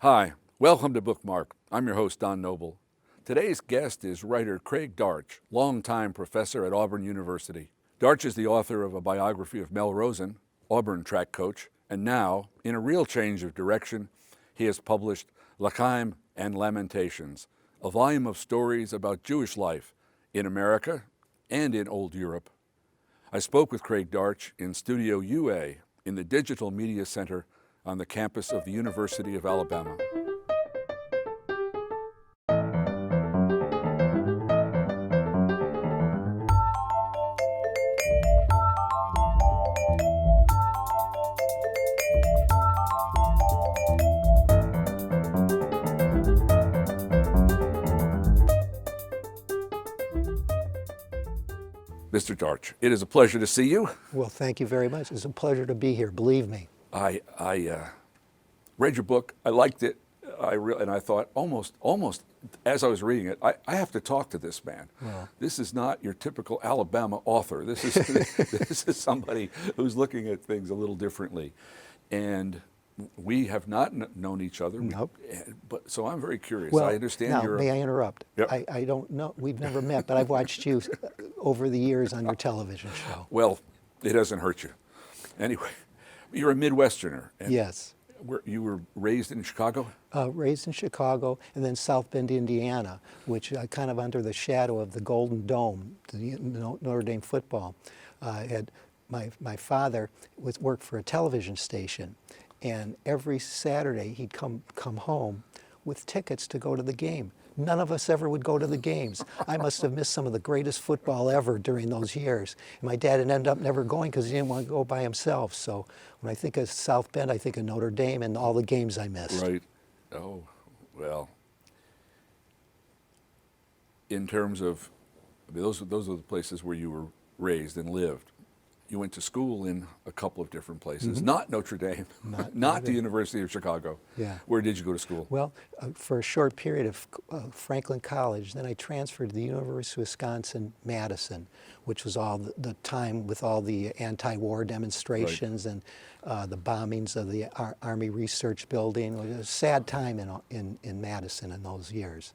Hi, welcome to Bookmark. I'm your host, Don Noble. Today's guest is writer Craig Darch, longtime professor at Auburn University. Darch is the author of a biography of Mel Rosen, Auburn track coach, and now, in a real change of direction, he has published L'Chaim and Lamentations, a volume of stories about Jewish life in America and in Old Europe. I spoke with Craig Darch in Studio UA in the Digital Media Center on the campus of the University of Alabama. Mr. Darch, it is a pleasure to see you. Well, thank you very much. It's a pleasure to be here, believe me. I read your book. I liked it. And I thought almost as I was reading it, I have to talk to this man. Well, this is not your typical Alabama author. This is this is somebody who's looking at things a little differently, and we have not known each other. Nope. But so I'm very curious. well, I understand now, you're. may I interrupt? Yep. I don't know. We've never met, but I've watched you over the years on your television show. Well, it doesn't hurt you. Anyway, you're a Midwesterner. And Yes. You were raised in Chicago? Raised in Chicago and then South Bend, Indiana, which kind of under the shadow of the Golden Dome, the Notre Dame football. Had my father worked for a television station, and every Saturday he'd come home with tickets to go to the game. None of us ever would go to the games. I must have missed some of the greatest football ever during those years. And my dad had ended up never going because he didn't want to go by himself. So when I think of South Bend, I think of Notre Dame and all the games I missed. Right. Oh, well. In terms of, I mean, those are the places where you were raised and lived. You went to school in a couple of different places, Mm-hmm. not Notre Dame, not the University of Chicago. Yeah. Where did you go to school? Well, for a short period of Franklin College, then I transferred to the University of Wisconsin-Madison, which was all the time with all the anti-war demonstrations and the bombings of the Army Research Building. It was a sad time in Madison in those years.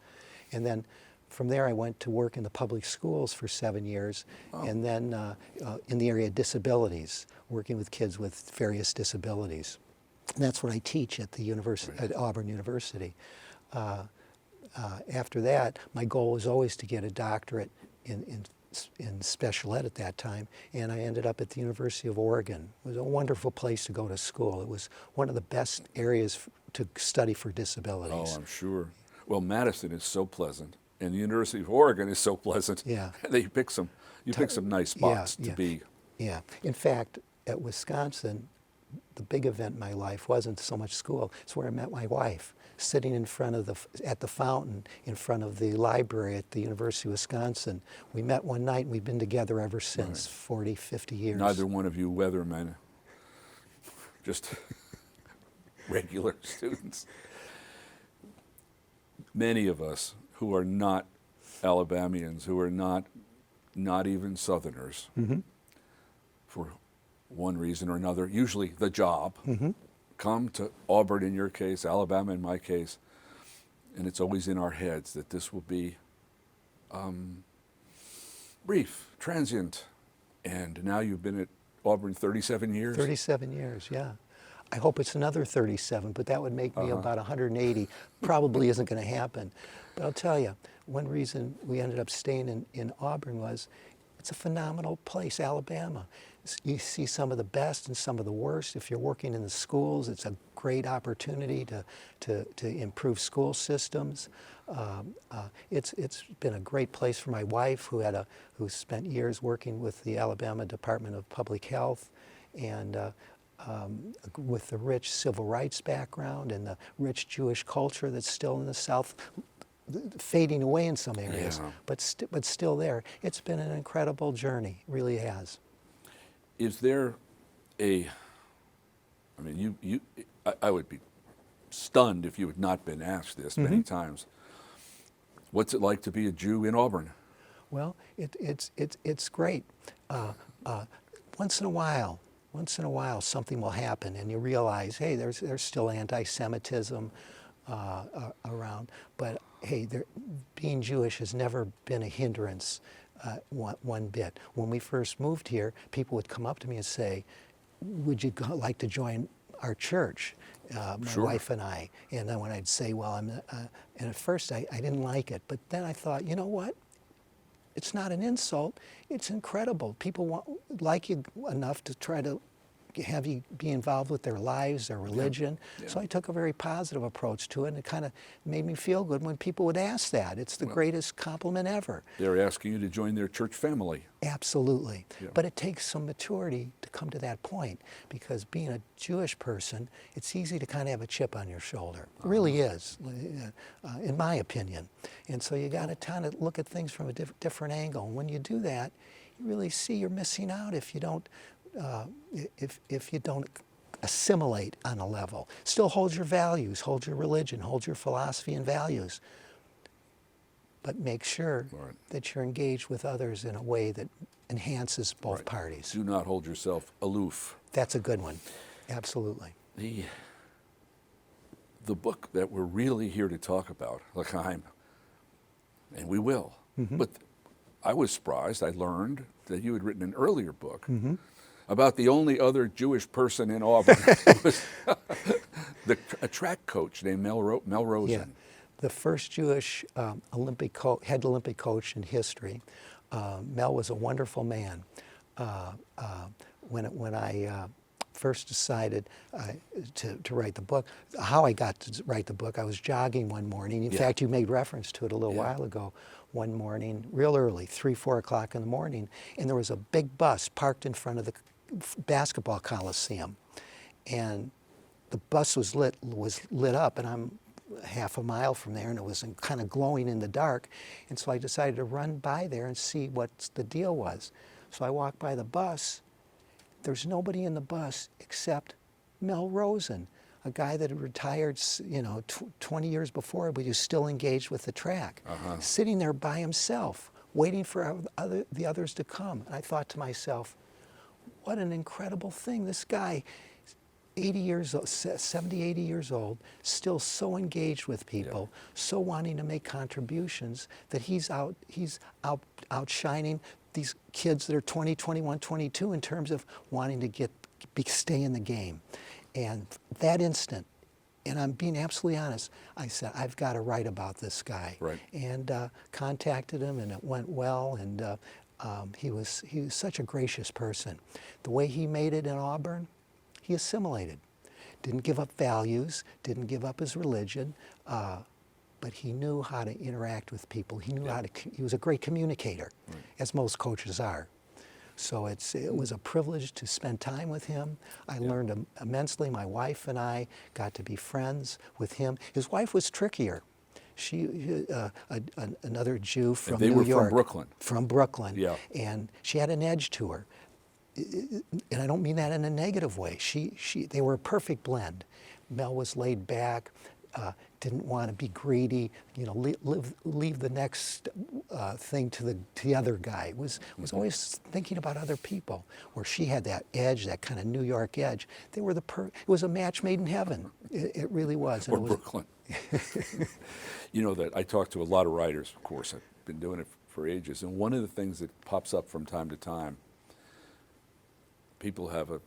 And then from there, I went to work in the public schools for 7 years, and then in the area of disabilities, working with kids with various disabilities. And that's what I teach at the university, at Auburn University. After that, my goal was always to get a doctorate in special ed at that time, and I ended up at the University of Oregon. It was a wonderful place to go to school. It was one of the best areas to study for disabilities. Oh, I'm sure. Well, Madison is so pleasant, and the University of Oregon is so pleasant. Yeah. You pick some nice spots to be. Yeah. In fact, at Wisconsin, the big event in my life wasn't so much school. It's where I met my wife, sitting in front of at the fountain in front of the library at the University of Wisconsin. We met one night, and we've been together ever since, 40, 50 years. Neither one of you weathermen, just regular students. Many of us who are not Alabamians, who are not even Southerners, for one reason or another, usually the job, come to Auburn in your case, Alabama in my case, and it's always in our heads that this will be brief, transient, and now you've been at Auburn 37 years? 37 years, yeah. I hope it's another 37, but that would make me about 180. Probably isn't going to happen. But I'll tell you, one reason we ended up staying in Auburn was it's a phenomenal place, Alabama. You see some of the best and some of the worst. If you're working in the schools, it's a great opportunity to improve school systems. It's been a great place for my wife, who spent years working with the Alabama Department of Public Health, and with the rich civil rights background and the rich Jewish culture that's still in the South, fading away in some areas, but still there. It's been an incredible journey, really has. Is there I mean, I would be stunned if you had not been asked this many times. What's it like to be a Jew in Auburn? Well, it's great. Once in a while, something will happen, and you realize, hey, there's still anti-Semitism. around. But hey, being Jewish has never been a hindrance one bit. When we first moved here, people would come up to me and say, would you like to join our church, my Sure. wife and I? And then when I'd say, well, and at first I didn't like it, but then I thought, you know what? It's not an insult. It's incredible. People like you enough to try to have you be involved with their lives, their religion. Yeah. So I took a very positive approach to it, and it kind of made me feel good when people would ask that. It's the greatest compliment ever. They're asking you to join their church family. Absolutely. Yeah. But it takes some maturity to come to that point, because being a Jewish person, it's easy to kind of have a chip on your shoulder. It really is, in my opinion. And so you got to kind of look at things from a different angle. And when you do that, you really see you're missing out if you don't if you don't assimilate on a level. Still hold your values, hold your religion, hold your philosophy and values, but make sure that you're engaged with others in a way that enhances both parties. Do not hold yourself aloof. That's a good one. Absolutely. The book that we're really here to talk about, L'Chaim, and we will, but I was surprised. I learned that you had written an earlier book about the only other Jewish person in Auburn. A track coach named Mel Rosen. Yeah, the first Jewish head Olympic coach in history. Mel was a wonderful man. When I first decided to write the book, how I got to write the book, I was jogging one morning. In fact, you made reference to it a little while ago. One morning, real early, 3-4 o'clock in the morning, and there was a big bus parked in front of the basketball coliseum, and the bus was lit up, and I'm half a mile from there, and it was kind of glowing in the dark, and so I decided to run by there and see what the deal was. So I walked by the bus. There's nobody in the bus except Mel Rosen, a guy that had retired, 20 years before, but he was still engaged with the track, sitting there by himself, waiting for the others to come. And I thought to myself, what an incredible thing. This guy, 80 years old, 70, 80 years old, still so engaged with people, so wanting to make contributions, that he's outshining these kids that are 20, 21, 22 in terms of wanting to stay in the game. And that instant, and I'm being absolutely honest, I said, I've got to write about this guy. Right. And contacted him, and it went well, and he was such a gracious person. The way he made it in Auburn, he assimilated. Didn't give up values, didn't give up his religion, but he knew how to interact with people. He knew he was a great communicator, as most coaches are. So it was a privilege to spend time with him. I learned immensely. My wife and I got to be friends with him. His wife was trickier. She, another Jew from New York. They were from Brooklyn. From Brooklyn. Yeah. And she had an edge to her. And I don't mean that in a negative way. They were a perfect blend. Mel was laid back, didn't want to be greedy, leave the next thing to the other guy. Was always thinking about other people. Where she had that edge, that kind of New York edge. They were it was a match made in heaven. It really was. Or Brooklyn. That I talk to a lot of writers, of course. I've been doing it for ages. And one of the things that pops up from time to time, people have a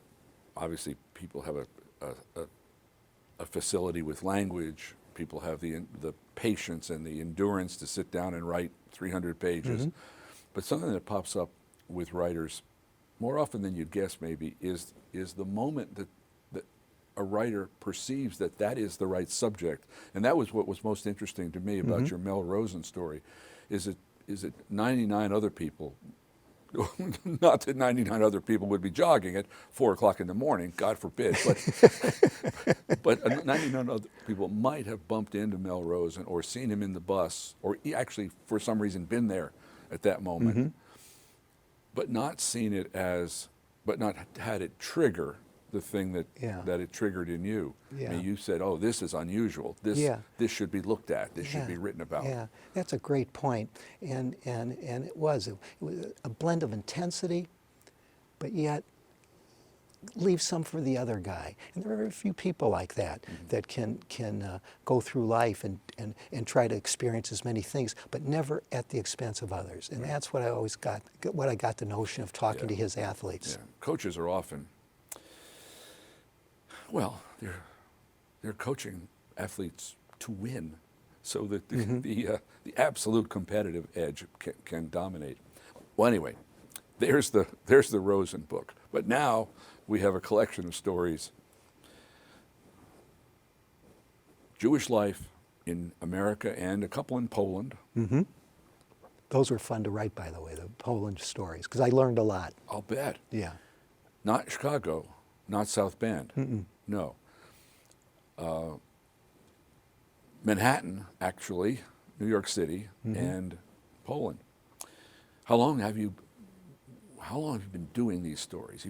facility with language. People have the patience and the endurance to sit down and write 300 pages. But something that pops up with writers more often than you'd guess maybe is the moment that a writer perceives that is the right subject. And that was what was most interesting to me about your Mel Rosen story, is it 99 other people, not that 99 other people would be jogging at 4 o'clock in the morning, God forbid, but 99 other people might have bumped into Mel Rosen or seen him in the bus, or actually for some reason been there at that moment, but not seen it but not had it trigger the thing that it triggered in you. Yeah. And you said, oh, this is unusual. This should be looked at. This should be written about. Yeah, that's a great point. And it was a blend of intensity, but yet leave some for the other guy. And there are a few people like that that can go through life and try to experience as many things, but never at the expense of others. And that's what I always got, what I got the notion of talking to his athletes. Yeah. Coaches are often, well, they're coaching athletes to win, so that the absolute competitive edge can dominate. Well, anyway, there's the Rosen book. But now we have a collection of stories. Jewish life in America and a couple in Poland. Those were fun to write, by the way, the Poland stories, because I learned a lot. I'll bet. Yeah. Not Chicago, not South Bend. No. Manhattan, actually, New York City, and Poland. How long have you been doing these stories?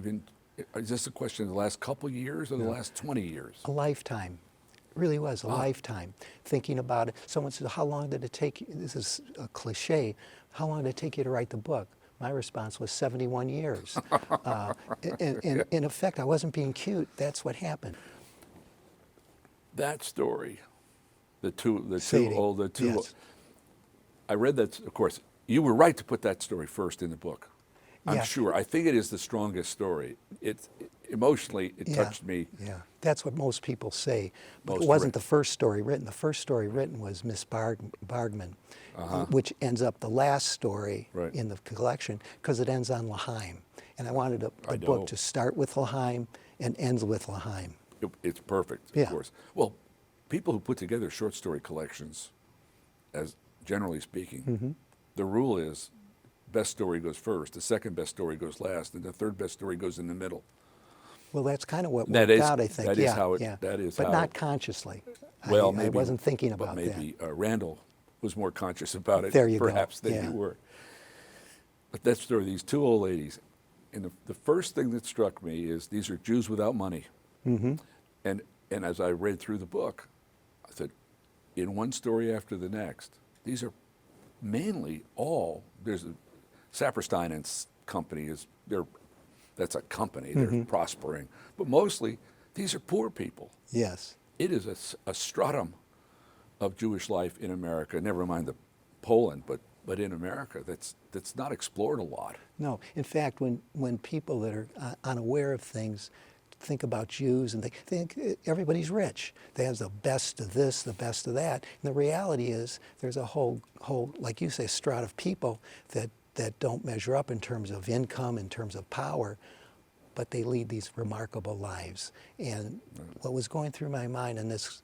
Is this a question of the last couple years or the last 20 years? A lifetime. It really was a lifetime. Thinking about it. Someone said, how long did it take you? This is a cliche. How long did it take you to write the book? My response was 71 years. In effect, I wasn't being cute. That's what happened. That story, the two. Yes. I read that, of course. You were right to put that story first in the book. I'm Yeah. sure. I think it is the strongest story. Emotionally, it touched me. Yeah, that's what most people say. But Most it wasn't written. the first story written. The first story written was Miss Bargman, which ends up the last story Right. in the collection because it ends on L'Chaim. And I wanted the know. book to start with L'Chaim and ends with L'Chaim. It's perfect, Yeah. of course. Well, people who put together short story collections, as generally speaking, the rule is best story goes first, the second best story goes last, and the third best story goes in the middle. Well, that's kind of what That worked is- out, I think. that is yeah, how it- yeah. that is but how not it- consciously. Well, I maybe wasn't thinking but about maybe that. Randall was more conscious about it, There you go. perhaps, than Yeah. you were. But that story, these two old ladies, and the first thing that struck me is these are Jews without money. And as I read through the book, I said, in one story after the next, these are mainly all, there's a Saperstein and Company that's a company, they're prospering, but mostly these are poor people. Yes. It is a stratum of Jewish life in America, never mind Poland, but in America that's not explored a lot. No. In fact, when people that are unaware of things think about Jews and they think everybody's rich. They have the best of this, the best of that. And the reality is there's a whole, like you say, strata of people that don't measure up in terms of income, in terms of power, but they lead these remarkable lives. And what was going through my mind in this,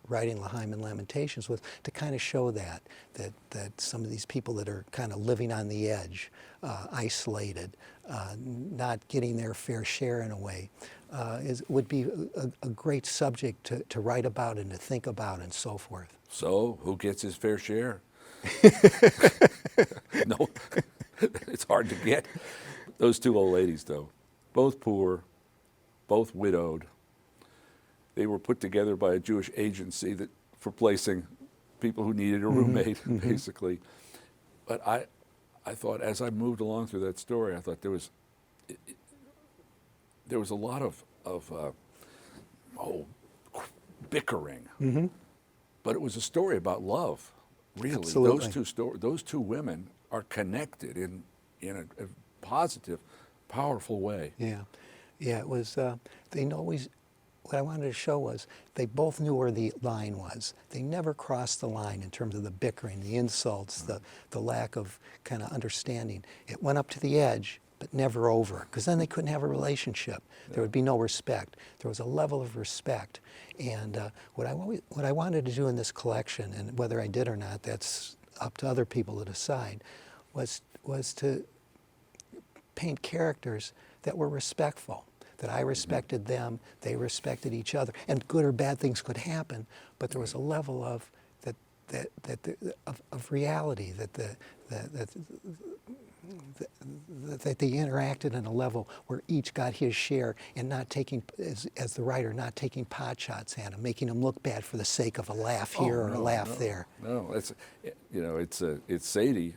writing L'Chaim and Lamentations was to kind of show that some of these people that are kind of living on the edge, isolated, not getting their fair share in a way, would be a great subject to write about and to think about and so forth. So, who gets his fair share? No, it's hard to get. Those two old ladies, though, both poor, both widowed. They were put together by a Jewish agency for placing people who needed a roommate, basically. But I thought, as I moved along through that story, I thought there was a lot of bickering, but it was a story about love. Really, Absolutely. those two women are connected in a positive, powerful way. Yeah, yeah. It was. They always. What I wanted to show was they both knew where the line was. They never crossed the line in terms of the bickering, the insults, the lack of kind of understanding. It went up to the edge, but never over, because then they couldn't have a relationship. There would be no respect. There was a level of respect. And what I wanted to do in this collection, and whether I did or not, that's up to other people to decide, was to paint characters that were respectful, that I respected them, they respected each other, and good or bad things could happen, but there was a level of reality, that they interacted on a level where each got his share, and not taking, as the writer, not taking pot shots at him, making him look bad for the sake of a laugh here or a laugh there. No, it's Sadie,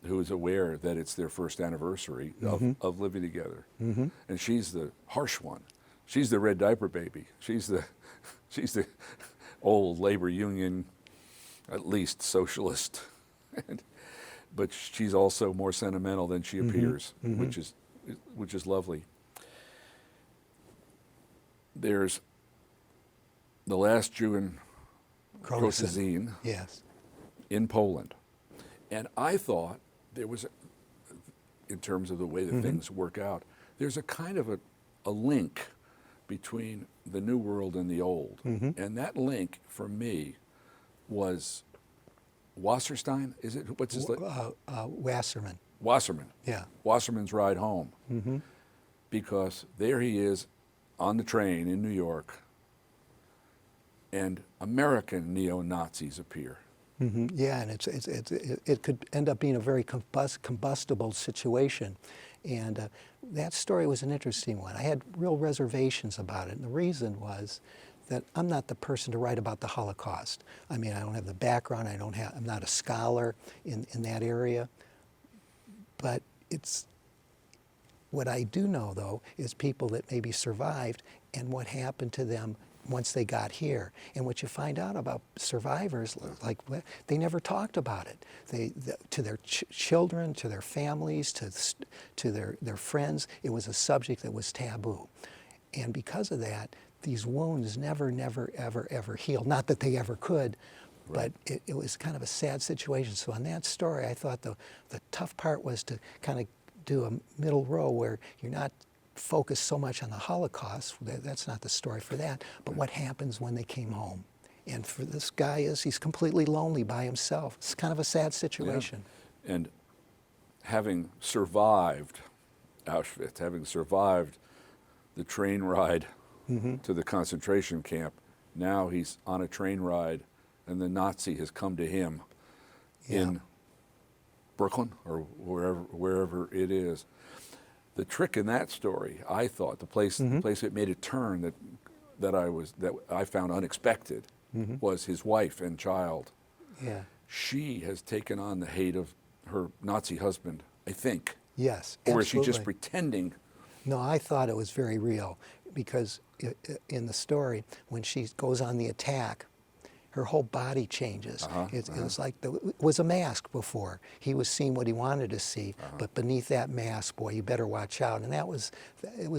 who is aware that it's their first anniversary of living together. And she's the harsh one. She's the red diaper baby. She's the old labor union, at least socialist. But she's also more sentimental than she appears, which is lovely. There's the last Jew in Krosizin, yes, in Poland. And I thought there was, in terms of the way that things work out, there's a kind of a link between the New World and the Old. And that link, for me, was Wasserstein, is it? What's his name? Wasserman. Wasserman. Yeah. Wasserman's Ride Home. Because there he is on the train in New York, and American neo-Nazis appear. Yeah, and it could end up being a very combustible situation. And that story was an interesting one. I had real reservations about it, and the reason was that I'm not the person to write about the Holocaust. I mean, I don't have the background, I'm not a scholar in that area, but what I do know, though, is people that maybe survived and what happened to them once they got here. And what you find out about survivors, like, they never talked about it. To their children, to their families, to their friends, it was a subject that was taboo. And because of that, these wounds never, ever healed. Not that they ever could, but it was kind of a sad situation. So on that story, I thought the tough part was to kind of do a middle row where you're not focused so much on the Holocaust. That's not the story for that, but what happens when they came home. And for this guy he's completely lonely by himself. It's kind of a sad situation. Yeah. And having survived Auschwitz, having survived the train ride to the concentration camp, now he's on a train ride and the Nazi has come to him in Brooklyn or wherever it is. The trick in that story, I thought, the place that made a turn that I found unexpected was his wife and child. Yeah. She has taken on the hate of her Nazi husband, I think. Yes, Or absolutely. is she just pretending? No, I thought it was very real because in the story, when she goes on the attack, her whole body changes. It was like it was a mask before. He was seeing what he wanted to see, but beneath that mask, boy, you better watch out. And it was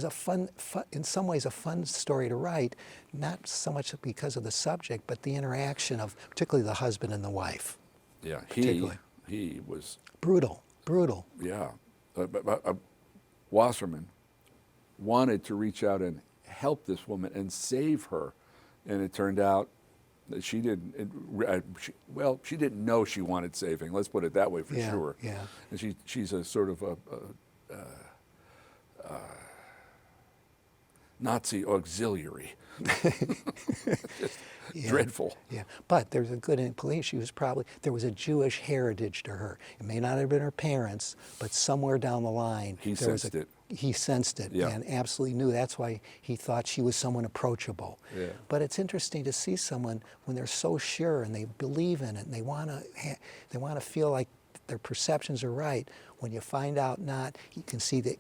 a fun, in some ways, a fun story to write, not so much because of the subject, but the interaction of particularly the husband and the wife. Yeah, he was brutal. Yeah, Wasserman wanted to reach out and help this woman and save her, and it turned out that she didn't. She didn't know she wanted saving. Let's put it that way for sure. Yeah. And she's a sort of a Nazi auxiliary. Just dreadful. Yeah, but there's a good in police. There was a Jewish heritage to her. It may not have been her parents, but somewhere down the line, He sensed it. He sensed it Yeah. and absolutely knew. That's why he thought she was someone approachable. Yeah. But it's interesting to see someone when they're so sure and they believe in it and they want to feel like their perceptions are right. When you find out not, you can see that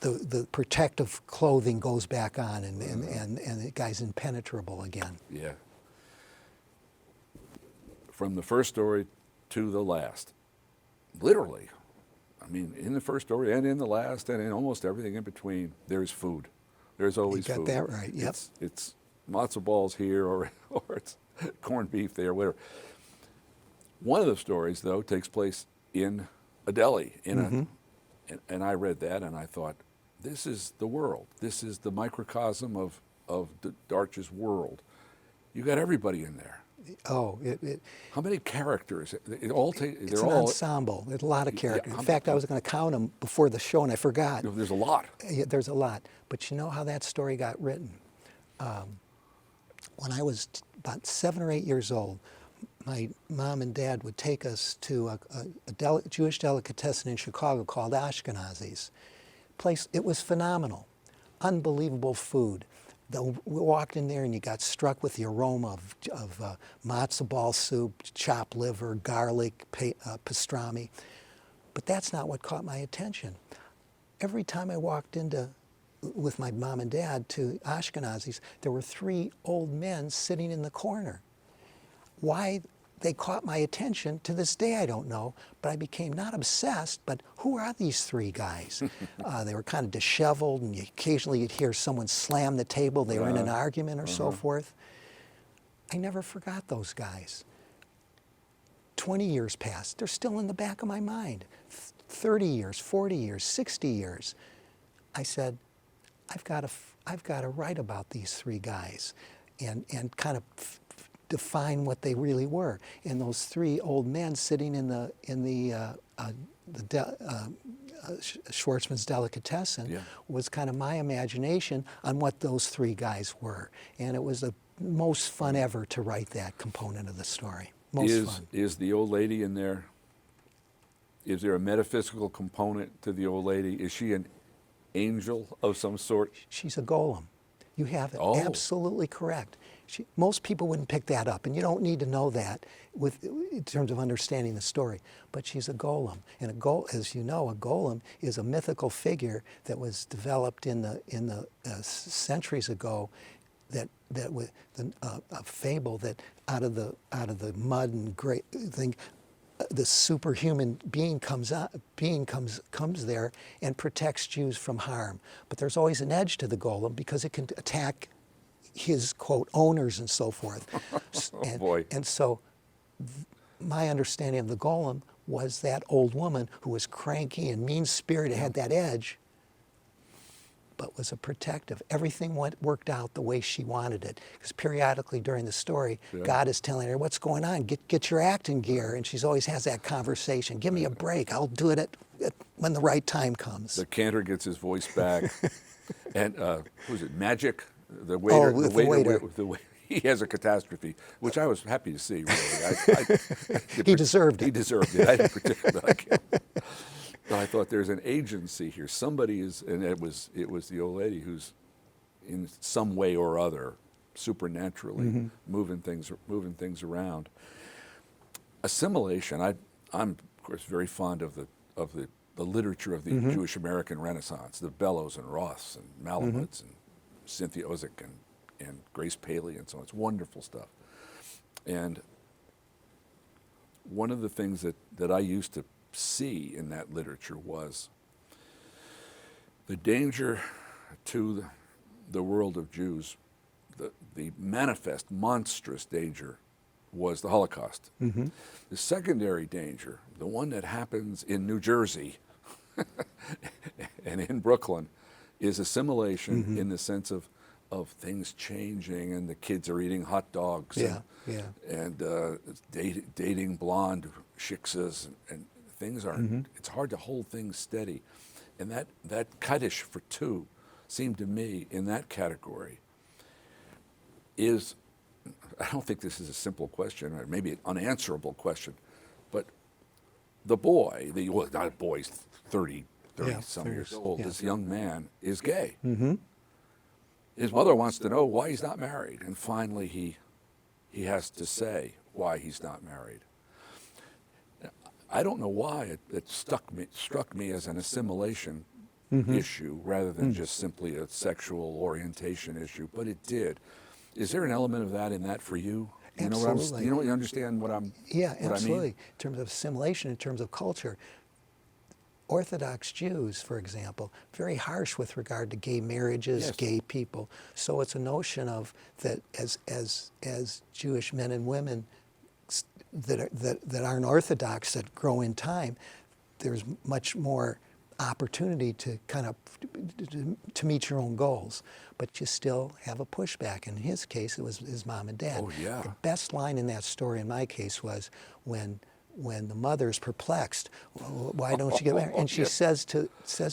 the protective clothing goes back on and the guy's impenetrable again. Yeah. From the first story to the last, literally. I mean, in the first story and in the last and in almost everything in between, there's food. There's always food. You got that right, yep. It's matzo balls here or it's corned beef there, whatever. One of the stories, though, takes place in a deli. And I read that and I thought, this is the world. This is the microcosm of Darch's world. You got everybody in there. Oh, How many characters? It's an ensemble. There's a lot of characters. In fact, I was going to count them before the show, and I forgot. There's a lot. Yeah, there's a lot. But you know how that story got written? When I was about 7 or 8 years old, my mom and dad would take us to a Jewish delicatessen in Chicago called Ashkenazi's. It was phenomenal. Unbelievable food. We walked in there and you got struck with the aroma of matzo ball soup, chopped liver, garlic, pastrami. But that's not what caught my attention. Every time I walked with my mom and dad to Ashkenazis, there were 3 old men sitting in the corner. Why they caught my attention, to this day I don't know, but I became not obsessed, but who are these 3 guys? They were kind of disheveled, and occasionally you'd hear someone slam the table. They were in an argument or so forth. I never forgot those guys. 20 years passed. They're still in the back of my mind. 30 years, 40 years, 60 years. I said, I've got to write about these 3 guys and kind of define what they really were. And those 3 old men sitting in the Schwartzman's Delicatessen was kind of my imagination on what those 3 guys were. And it was the most fun ever to write that component of the story. Most fun. Is the old lady in there? Is there a metaphysical component to the old lady? Is she an angel of some sort? She's a golem. You have it absolutely correct. Most people wouldn't pick that up, and you don't need to know that in terms of understanding the story. But she's a golem, and as you know, a golem is a mythical figure that was developed in the centuries ago. That with a fable that out of the mud and great thing, the superhuman being comes there and protects Jews from harm. But there's always an edge to the golem because it can attack his, quote, owners and so forth. Boy. And so my understanding of the golem was that old woman who was cranky and mean-spirited, had that edge, but was a protective. Everything worked out the way she wanted it. Because periodically during the story, God is telling her, what's going on? Get your act in gear. And she's always has that conversation. Give me a break. I'll do it when the right time comes. The cantor gets his voice back. And who's it, Magic? The waiter. The waiter. He has a catastrophe, which I was happy to see, really. He deserved it. He deserved it. I didn't particularly like it. But I thought there's an agency here. Somebody is, and it was the old lady who's in some way or other supernaturally moving things around. Assimilation. I'm of course very fond of the literature of the Jewish American Renaissance, the Bellows and Roths and Malamuts and Cynthia Ozick and Grace Paley and so on. It's wonderful stuff. And one of the things that I used to see in that literature was the danger to the world of Jews, the manifest, monstrous danger was the Holocaust. The secondary danger, the one that happens in New Jersey and in Brooklyn, is assimilation in the sense of things changing, and the kids are eating hot dogs and dating blonde shiksas, and things are, it's hard to hold things steady. And that Kaddish for 2 seemed to me in that category is, I don't think this is a simple question, or maybe an unanswerable question, but the boy, not a boy, he's 30 some years old, this young man is gay. His mother wants to know why he's not married, and finally he has to say why he's not married. I don't know why it struck me as an assimilation issue rather than just simply a sexual orientation issue, but it did. Is there an element of that in that for you? Absolutely. You understand what I'm? Yeah, what absolutely. I mean? In terms of assimilation, in terms of culture, Orthodox Jews, for example, very harsh with regard to gay marriages, gay people. So it's a notion of that as Jewish men and women that aren't Orthodox, that grow in time, there's much more opportunity to kind of to meet your own goals, but you still have a pushback. In his case, it was his mom and dad. Oh, yeah. The best line in that story, in my case, was when the mother's perplexed, why don't you get married? And she says to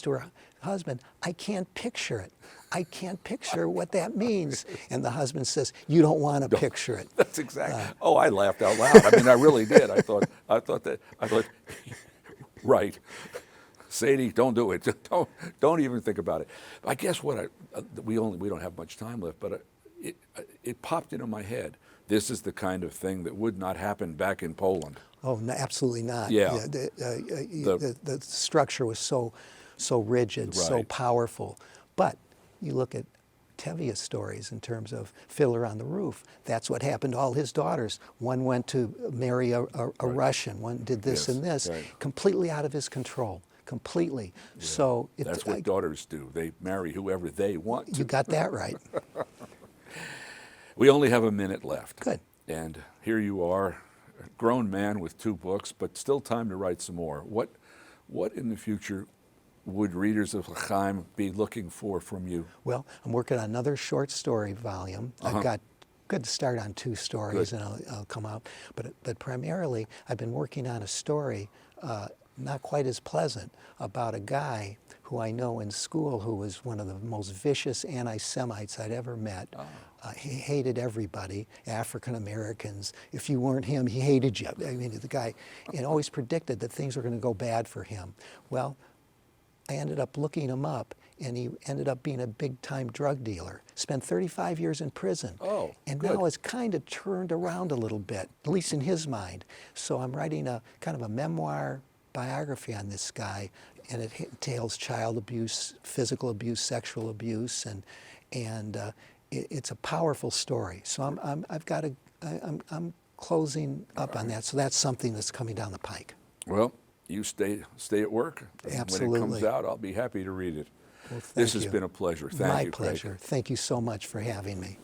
her husband, I can't picture it. I can't picture what that means. And the husband says, you don't want to picture it. That's exactly. I laughed out loud. I mean, I really did. I thought, right. Sadie, don't do it. Don't even think about it. I guess we don't have much time left, but it popped into my head. This is the kind of thing that would not happen back in Poland. Oh, no, absolutely not. Yeah. The structure was so rigid, so Right. powerful. But you look at Tevye's stories in terms of Fiddler on the Roof. That's what happened to all his daughters. One went to marry a Russian. One did this Yes, and this. right. Completely out of his control. Completely. Yeah. So That's what daughters do. They marry whoever they want to. you got that right. We only have a minute left. Good. And here you are, a grown man with 2 books, but still time to write some more. What in the future would readers of L'Chaim be looking for from you? Well, I'm working on another short story volume. I've got good start on 2 stories, Good. and I'll come out. But primarily, I've been working on a story, not quite as pleasant, about a guy who I know in school who was one of the most vicious anti-Semites I'd ever met. He hated everybody, African Americans. If you weren't him, he hated you. I mean, the guy, and always predicted that things were going to go bad for him. Well, I ended up looking him up, and he ended up being a big-time drug dealer. Spent 35 years in prison. Oh, and good. now it's kind of turned around a little bit, at least in his mind. So I'm writing a kind of a memoir biography on this guy, and it entails child abuse, physical abuse, sexual abuse, and it's a powerful story. So I'm closing up on that. So that's something that's coming down the pike. Well, you stay at work. And Absolutely. when it comes out, I'll be happy to read it. Well, thank This has you. been a pleasure. Thank My you, Craig. pleasure. Thank you so much for having me.